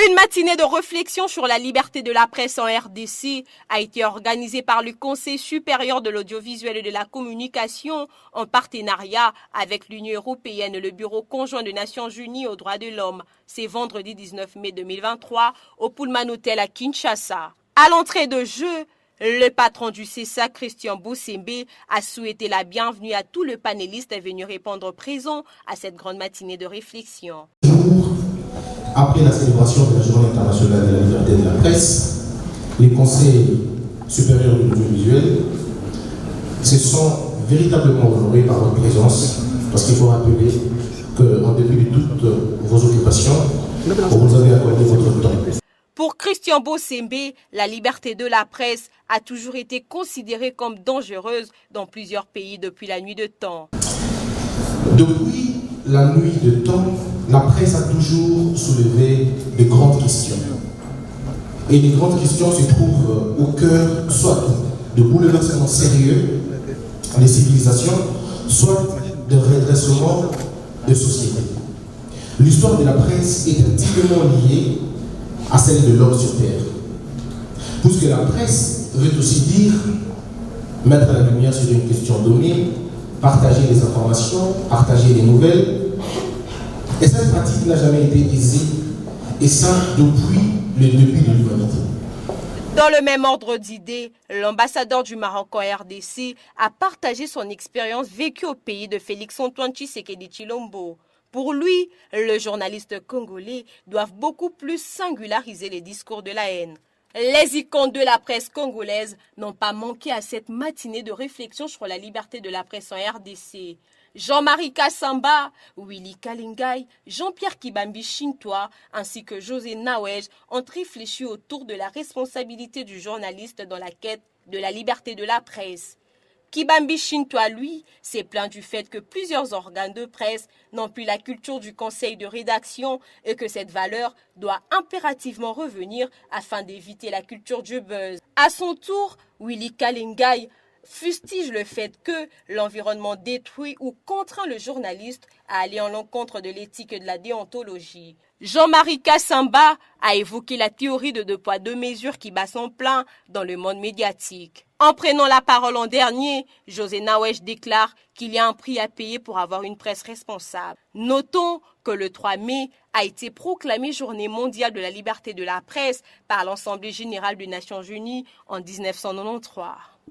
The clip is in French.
Une matinée de réflexion sur la liberté de la presse en RDC a été organisée par le Conseil supérieur de l'audiovisuel et de la communication en partenariat avec l'Union européenne et le Bureau conjoint des Nations unies aux droits de l'homme. C'est vendredi 19 mai 2023 au Pullman Hotel à Kinshasa. À l'entrée de jeu, le patron du CESA, Christian Bossembe, a souhaité la bienvenue à tous les panélistes venus répondre présents à cette grande matinée de réflexion. Après la célébration de la Journée internationale de la liberté de la presse, les conseils supérieurs de l'audiovisuel se sont véritablement honorés par votre présence, parce qu'il faut rappeler qu'en dépit de toutes vos occupations, vous avez accordé votre temps. Pour Christian Bossembe, la liberté de la presse a toujours été considérée comme dangereuse dans plusieurs pays depuis la nuit de temps. Depuis la nuit de temps, la presse a toujours soulevé de grandes questions. Et les grandes questions se trouvent au cœur soit de bouleversements sérieux des civilisations, soit de redressement de sociétés. L'histoire de la presse est intimement liée à celle de l'homme sur terre. Puisque la presse veut aussi dire mettre la lumière sur une question donnée, partager les informations, partager les nouvelles. Et cette pratique n'a jamais été aisée, et ça depuis le début de l'humanité. Dans le même ordre d'idées, l'ambassadeur du Maroc en RDC a partagé son expérience vécue au pays de Félix-Antoine Tshisekedi Tshilombo. Pour lui, les journalistes congolais doivent beaucoup plus singulariser les discours de la haine. Les icônes de la presse congolaise n'ont pas manqué à cette matinée de réflexion sur la liberté de la presse en RDC. Jean-Marie Kassamba, Willy Kalingai, Jean-Pierre Kibambi Shintoa ainsi que José Nawej ont réfléchi autour de la responsabilité du journaliste dans la quête de la liberté de la presse. Kibambi Shintoa, lui, s'est plaint du fait que plusieurs organes de presse n'ont plus la culture du conseil de rédaction et que cette valeur doit impérativement revenir afin d'éviter la culture du buzz. À son tour, Willy Kalingai fustige le fait que l'environnement détruit ou contraint le journaliste à aller en l'encontre de l'éthique et de la déontologie. Jean-Marie Kassamba a évoqué la théorie de deux poids deux mesures qui bat son plein dans le monde médiatique. En prenant la parole en dernier, José Nawej déclare qu'il y a un prix à payer pour avoir une presse responsable. Notons que le 3 mai a été proclamée Journée mondiale de la liberté de la presse par l'Assemblée générale des Nations unies en 1993.